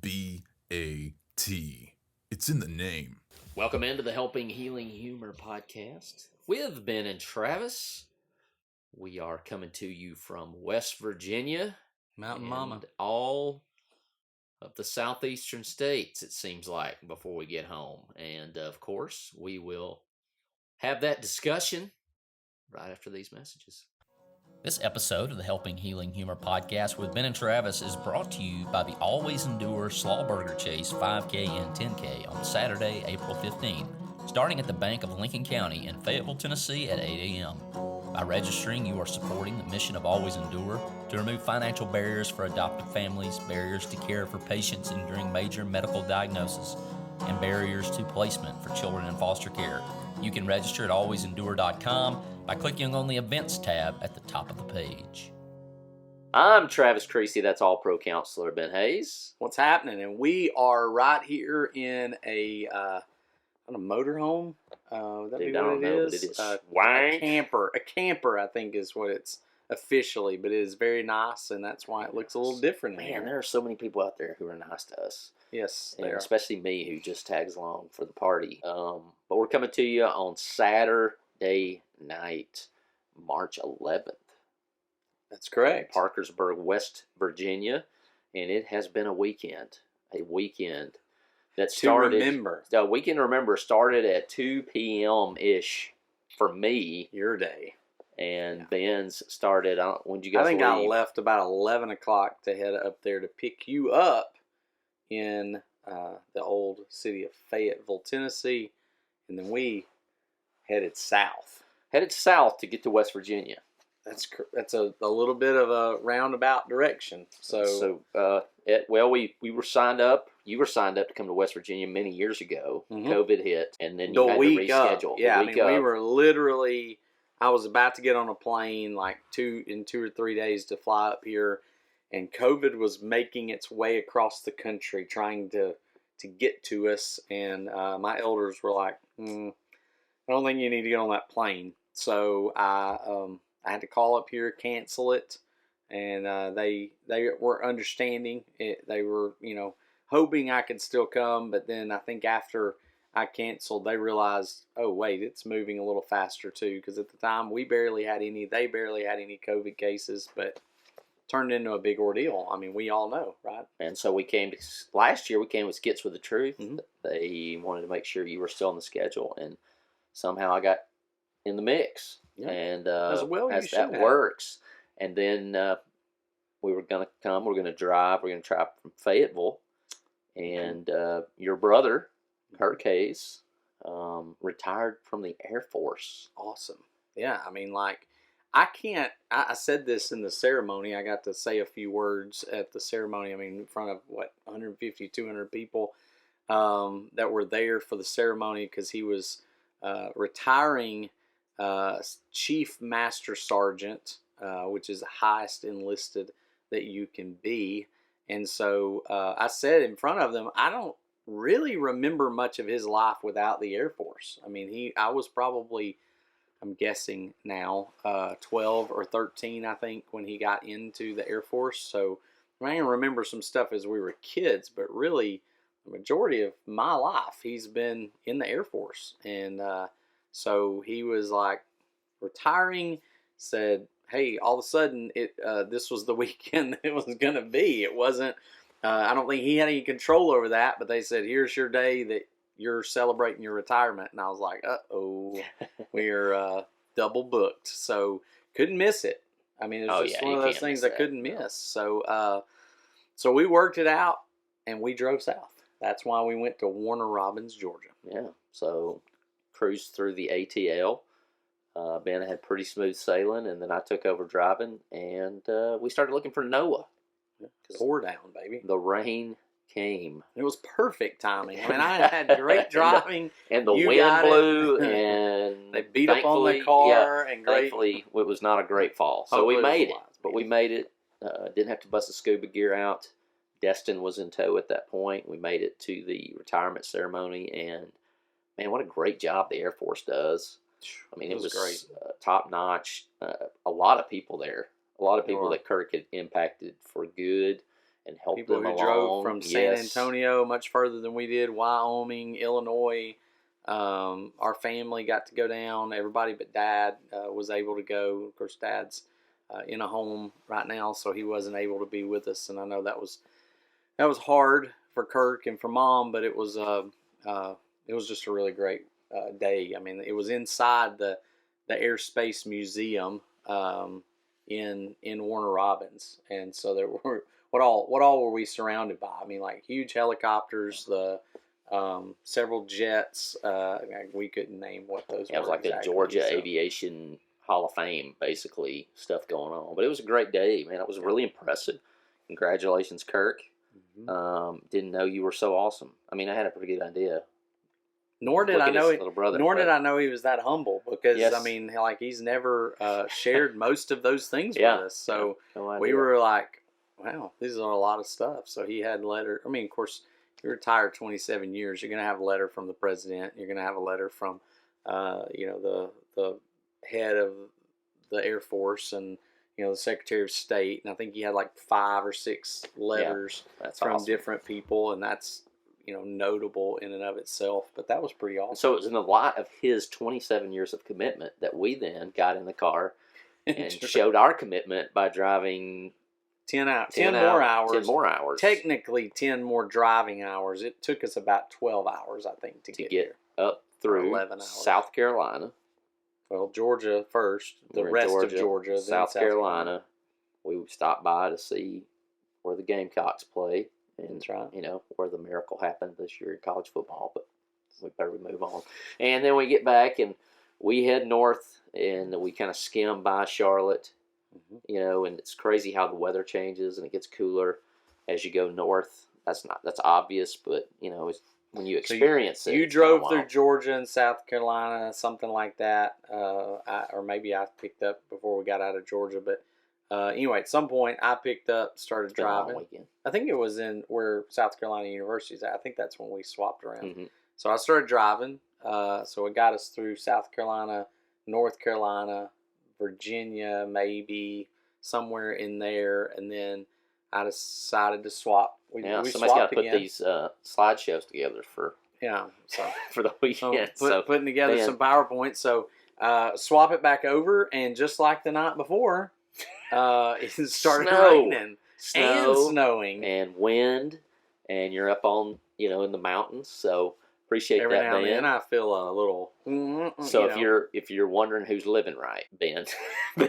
It's in the name. Welcome into the Helping Healing Humor podcast with Ben and Travis. We are coming to you from West Virginia. Mountain and Mama. all of the southeastern states, it seems like, before we get home. And, of course, we will have that discussion right after these messages. This episode of the Helping Healing Humor podcast with Ben and Travis is brought to you by the Always Endure Slawburger Chase 5K and 10K on Saturday, April 15, starting at the Bank of Lincoln County in Fayetteville, Tennessee at 8 a.m. By registering, you are supporting the mission of Always Endure to remove financial barriers for adoptive families, barriers to care for patients enduring major medical diagnosis, and barriers to placement for children in foster care. You can register at alwaysendure.com by clicking on the Events tab at the top of the page. I'm Travis Creasy, that's All-Pro Counselor Ben Hayes. What's happening? And we are right here in a motorhome. Would that be what it is? But it is a camper. A camper, I think, is what it's officially, but it is very nice, and that's why it looks a little different. Man, there are so many people out there who are nice to us. Yes, and especially me, who just tags along for the party. But we're coming to you on Saturday night, March 11th. That's correct. Parkersburg, West Virginia, and it has been a weekend that started. The weekend to remember started at 2 p.m. ish for me. Your day. And Ben's started. When did you guys leave? I left about 11 o'clock to head up there to pick you up in the old city of Fayetteville, Tennessee, and then we headed south. To get to West Virginia. That's a little bit of a roundabout direction. We were signed up. You were signed up to come to West Virginia many years ago. Mm-hmm. COVID hit, and then you had to reschedule. We were literally. I was about to get on a plane in 2 or 3 days to fly up here, and COVID was making its way across the country trying to get to us. And my elders were like, I don't think you need to get on that plane. So I had to call up here, cancel it, and they were understanding it. They were, hoping I could still come, but then I think after I canceled, they realized, oh wait, it's moving a little faster too, because at the time they barely had any COVID cases, but turned into a big ordeal. I mean, we all know, right? And so last year we came with Skits with the Truth. Mm-hmm. They wanted to make sure you were still on the schedule, and somehow I got in the mix. Yeah. And as that works. And then we were going to come, we're going to drive from Fayetteville, and your brother, Kirk Hayes, retired from the Air Force. Awesome. Yeah, I mean, I said this in the ceremony. I got to say a few words at the ceremony. I mean, in front of 150, 200 people that were there for the ceremony, because he was retiring Chief Master Sergeant, which is the highest enlisted that you can be. And so I said in front of them, I don't really remember much of his life without the Air Force. I mean, I was probably, I'm guessing now, 12 or 13, I think, when he got into the Air Force. So I can remember some stuff as we were kids, but really the majority of my life he's been in the Air Force. And so he was retiring, said, hey, all of a sudden this was the weekend it was going to be. It wasn't, I don't think he had any control over that, but they said, here's your day that you're celebrating your retirement. And I was like, uh-oh, we're double booked. So couldn't miss it. I mean, it's just one of those things I couldn't miss. So we worked it out, and we drove south. That's why we went to Warner Robins, Georgia. Yeah, so cruised through the ATL. Ben had pretty smooth sailing, and then I took over driving, and we started looking for Noah. Pour down, baby. The rain came. It was perfect timing. I mean, I had great driving. And the wind blew, and they beat up on the car. And thankfully, it was not a great fall. So we made it. But we made it. Didn't have to bust the scuba gear out. Destin was in tow at that point. We made it to the retirement ceremony, and man, what a great job the Air Force does. I mean, it was great. Top notch. A lot of people there. A lot of people that Kirk had impacted for good, and help People them who along. drove from San Yes. Antonio, much further than we did, Wyoming, Illinois. Our family got to go down. Everybody but Dad was able to go. Of course, Dad's in a home right now, so he wasn't able to be with us. And I know that was hard for Kirk and for Mom, but it was just a really great day. I mean, it was inside the Airspace Museum in Warner Robins, and so there were what all were we surrounded by? I mean, like huge helicopters, the several jets. We couldn't name what those were. It was like exactly, a Georgia Aviation Hall of Fame, basically, stuff going on. But it was a great day, man. It was really impressive. Congratulations, Kirk. Didn't know you were so awesome. I mean, I had a pretty good idea. Nor did I know little brother, did I know he was that humble, because Yes. I mean, like, he's never shared most of those things Yeah. with us. So No idea. we were like, wow, these are a lot of stuff. So he had letter. I mean, of course, you're retired 27 years. You're going to have a letter from the president. You're going to have a letter from, the head of the Air Force, and the Secretary of State. And I think he had like 5 or 6 letters That's from awesome. different people, and that's notable in and of itself. But that was pretty awesome. So it was in the light of his 27 years of commitment that we then got in the car and showed our commitment by driving 10 more hours. 10 more hours. Technically 10 more driving hours. It took us about 12 hours, I think, to get up through 11 hours. South Carolina. Well, Georgia first, the rest of Georgia, then South Carolina. We stopped by to see where the Gamecocks play. And, That's right. Where the miracle happened this year in college football. But we better move on. And then we get back and we head north, and we kind of skim by Charlotte. And it's crazy how the weather changes and it gets cooler as you go north. That's obvious, but it's, when you experience it. You drove through Georgia and South Carolina, something like that, or maybe I picked up before we got out of Georgia. But anyway, at some point I picked up, started driving. I think it was in where South Carolina University is at. I think that's when we swapped around. So I started driving. So it got us through South Carolina, North Carolina, Virginia, maybe somewhere in there, and then I decided to swap. We somebody's got to put these slideshows together for for the weekend. Putting together some PowerPoints. So swap it back over, and just like the night before, it started raining and snowing and wind, and you're up on in the mountains. So appreciate every that, now and Ben. then I feel a little. So if you're wondering who's living right, Ben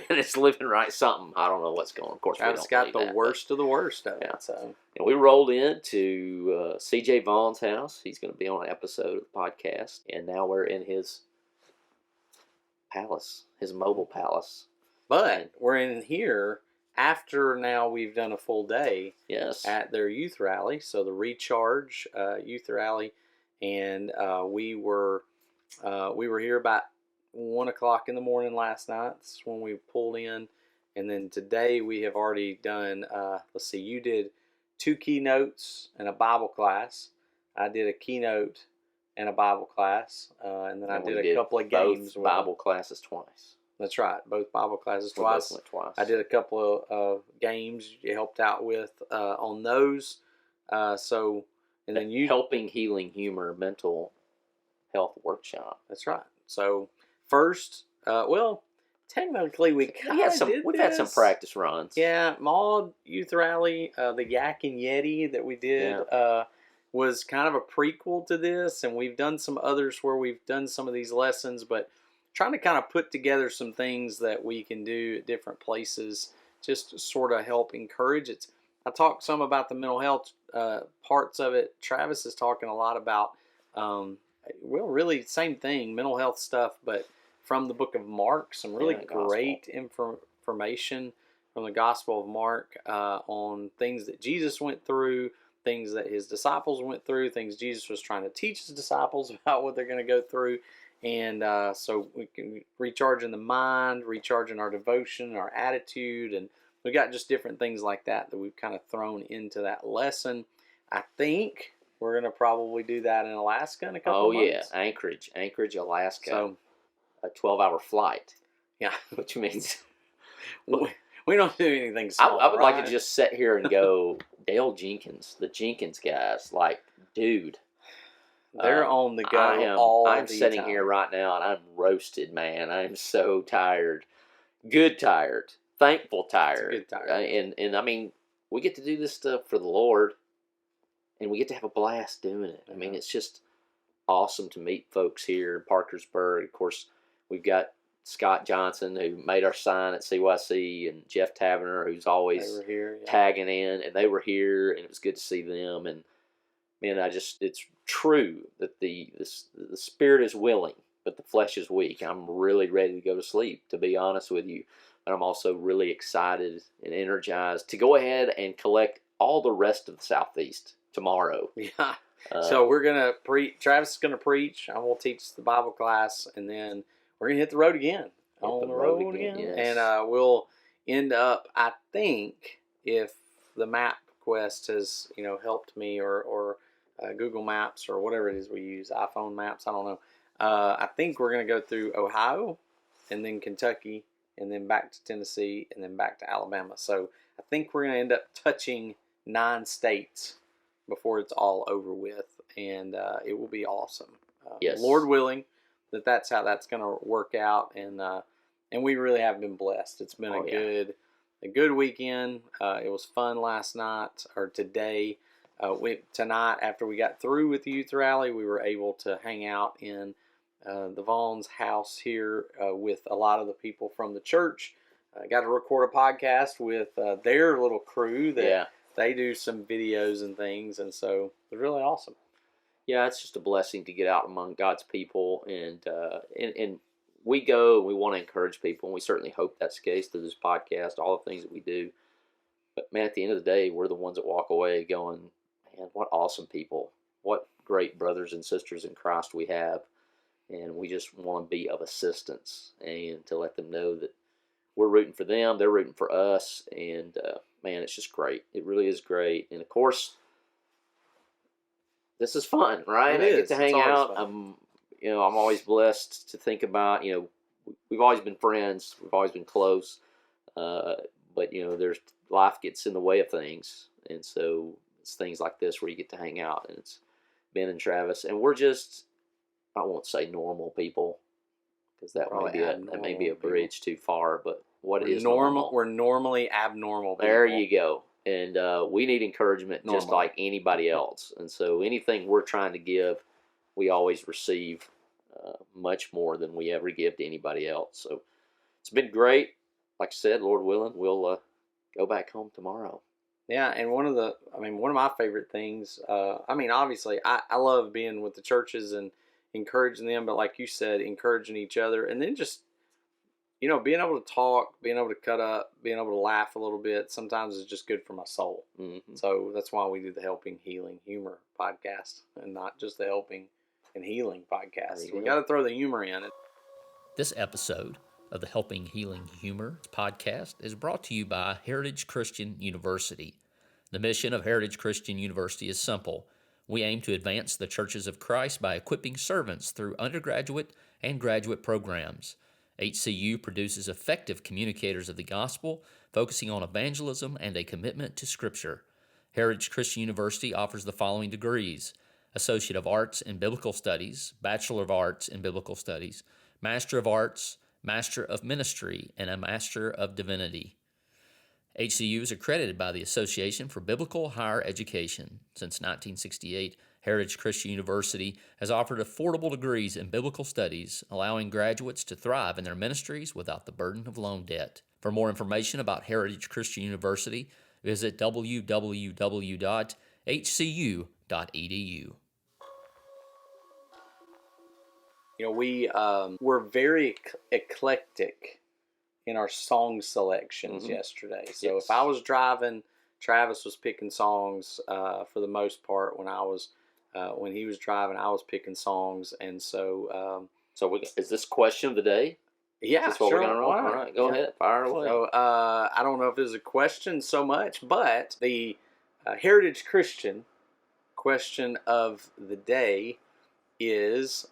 is living right something. I don't know what's going on. Of course, I've got the worst of the worst of it. So. And we rolled into C.J. Vaughn's house. He's going to be on an episode of the podcast, and now we're in his palace, his mobile palace. But we're in here after now we've done a full day. Yes. At their youth rally, so the Recharge youth rally. And we were here about 1:00 in the morning last night. That's when we pulled in, and then today we have already done. Let's see, you did 2 keynotes and a Bible class. I did a keynote and a Bible class, and then I did a couple of games. Both Bible classes twice. That's right, both Bible classes twice. Both went twice. I did a couple of games you helped out with on those. And then you helping, healing, humor, mental health workshop. That's right. So first, technically we've had some practice runs. Yeah, Maud Youth Rally, the Yak and Yeti that we did was kind of a prequel to this, and we've done some others where we've done some of these lessons, but trying to kind of put together some things that we can do at different places just to sort of help encourage it. I talked some about the mental health parts of it. Travis is talking a lot about, really same thing, mental health stuff, but from the book of Mark, some really great information from the Gospel of Mark on things that Jesus went through, things that his disciples went through, things Jesus was trying to teach his disciples about what they're going to go through. And so we can recharge in the mind, recharging our devotion, our attitude, and we got just different things like that we've kind of thrown into that lesson. I think we're going to probably do that in Alaska in a couple of months. Oh, yeah. Anchorage, Alaska. So, a 12-hour flight. Yeah. Which means... We don't do anything I small. would like to just sit here and go, Dale Jenkins, the Jenkins guys, like, dude. They're on the go I'm the sitting time. here right now and I'm roasted, man. I'm so tired. Good tired. Thankful tired. It's a good tired. And I mean, we get to do this stuff for the Lord and we get to have a blast doing it. I mean, it's just awesome to meet folks here in Parkersburg. Of course, we've got Scott Johnson, who made our sign at CYC, and Jeff Taverner, who's always here, tagging in, and they were here, and it was good to see them. And man, it's true that the spirit is willing, but the flesh is weak. I'm really ready to go to sleep, to be honest with you. But I'm also really excited and energized to go ahead and collect all the rest of the Southeast tomorrow. Yeah. So we're going to preach. Travis is going to preach. I will teach the Bible class, and then we're going to hit the road again. On the road again. Yes. And we'll end up, I think, if the map quest has, helped me or Google Maps or whatever it is we use, iPhone Maps, I don't know. I think we're going to go through Ohio and then Kentucky and then back to Tennessee and then back to Alabama. So I think we're going to end up touching 9 states before it's all over with, and it will be awesome. Yes. Lord willing, that's how that's going to work out, and we really have been blessed. It's been a good weekend. It was fun last night or today. Tonight, after we got through with the youth rally, we were able to hang out in the Vaughn's house here with a lot of the people from the church. Got to record a podcast with their little crew that they do some videos and things, and so it was really awesome. Yeah, it's just a blessing to get out among God's people, and we go and we want to encourage people, and we certainly hope that's the case through this podcast, all the things that we do. But man, at the end of the day, we're the ones that walk away going, man, what awesome people, what great brothers and sisters in Christ we have, and we just want to be of assistance and to let them know that we're rooting for them, they're rooting for us, and man, it's just great. It really is great, and of course, this is fun, right? I get to hang out. I'm always blessed to think about. We've always been friends. We've always been close, but there's life gets in the way of things, and so it's things like this where you get to hang out, and it's Ben and Travis, and we're just, I won't say normal people, because that may be a bridge too far, but what is normal? We're normally abnormal people. There you go. And we need encouragement just like anybody else. And so anything we're trying to give, we always receive much more than we ever give to anybody else. So it's been great. Like I said, Lord willing, we'll go back home tomorrow. Yeah, and one of my favorite things, obviously, I love being with the churches and encouraging them, but like you said, encouraging each other, and then just, being able to talk, being able to cut up, being able to laugh a little bit, sometimes is just good for my soul. Mm-hmm. So that's why we do the Helping, Healing, Humor podcast, and not just the Helping and Healing podcast. We got to throw the humor in it. This episode of the Helping, Healing, Humor podcast is brought to you by Heritage Christian University. The mission of Heritage Christian University is simple. We aim to advance the churches of Christ by equipping servants through undergraduate and graduate programs. HCU produces effective communicators of the gospel, focusing on evangelism and a commitment to Scripture. Heritage Christian University offers the following degrees: Associate of Arts in Biblical Studies, Bachelor of Arts in Biblical Studies, Master of Arts, Master of Ministry, and a Master of Divinity. HCU is accredited by the Association for Biblical Higher Education. Since 1968, Heritage Christian University has offered affordable degrees in biblical studies, allowing graduates to thrive in their ministries without the burden of loan debt. For more information about Heritage Christian University, visit www.hcu.edu. We're very eclectic in our song selections yesterday. So if I was driving, Travis was picking songs for the most part. When he was driving, I was picking songs, and so. Is this question of the day? Yeah, sure. We're gonna roll? All right, go ahead, fire away. So I don't know if this is a question so much, but the Heritage Christian question of the day is: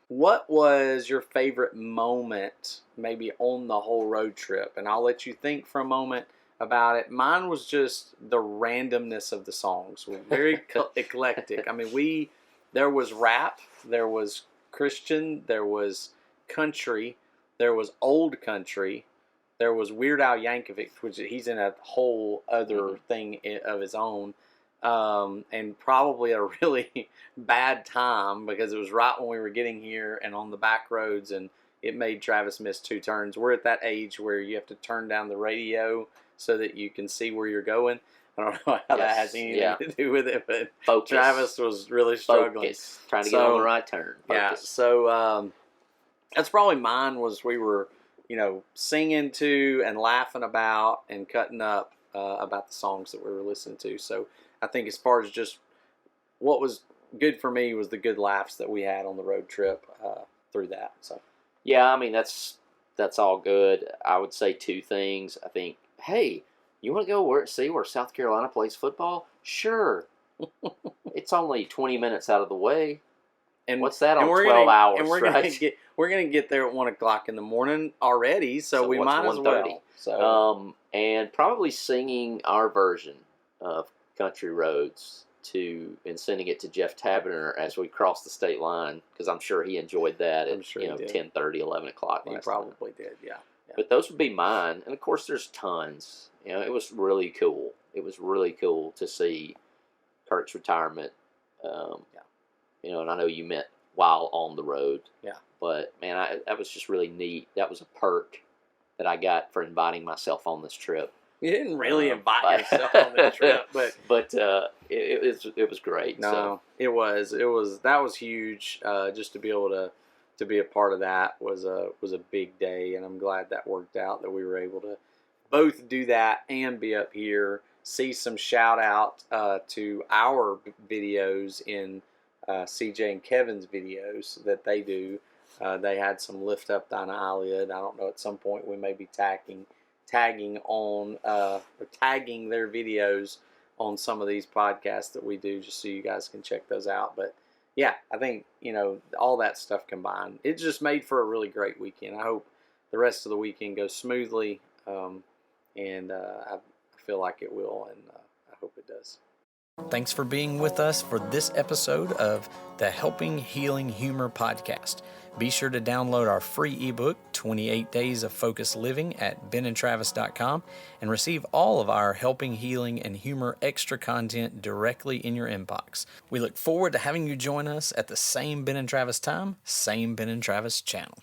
What was your favorite moment, maybe on the whole road trip? And I'll let you think for a moment about it. Mine was just the randomness of the songs. We're very eclectic. I mean, there was rap, there was Christian, there was country, there was old country, there was Weird Al Yankovic, which he's in a whole other thing of his own. And probably a really bad time because it was right when we were getting here and on the back roads, and it made Travis miss 2 turns. We're at that age where you have to turn down the radio so that you can see where you're going. I don't know how that has anything to do with it, but Focus. Travis was really struggling. Focus. Trying to get on the right turn. Focus. Yeah, so that's probably mine. Was we were, singing to and laughing about and cutting up about the songs that we were listening to. So I think as far as just what was good for me was the good laughs that we had on the road trip through that. So yeah, I mean that's all good. I would say 2 things. I think, hey, you want to go see where South Carolina plays football? Sure. It's only 20 minutes out of the way. And what's that on 12 hours? And we're gonna get there at 1:00 in the morning already, so we might as well. So and probably singing our version of Country Roads and sending it to Jeff Taberner as we crossed the state line, because I'm sure he enjoyed that at 10:30, 11 o'clock. He probably did, yeah. But those would be mine, and of course there's tons. It was really cool. It was really cool to see Kirk's retirement. And I know you meant while on the road. Yeah. But man, that was just really neat. That was a perk that I got for inviting myself on this trip. You didn't really invite yourself on the trip, but it was great. No, so. It was that was huge. Just to be able to be a part of that was a big day, and I'm glad that worked out, that we were able to both do that and be up here. See some shout out to our videos in CJ and Kevin's videos that they do. They had some lift up thine eyelid. I don't know, at some point we may be tagging on or tagging their videos on some of these podcasts that we do, just so you guys can check those out. But yeah, I think all that stuff combined, it just made for a really great weekend. I hope the rest of the weekend goes smoothly, and I feel like it will, and I hope it does. Thanks for being with us for this episode of the Helping Healing Humor podcast. Be sure to download our free ebook, 28 Days of Focused Living, at benandtravis.com, and receive all of our Helping Healing and Humor extra content directly in your inbox. We look forward to having you join us at the same Ben and Travis time, same Ben and Travis channel.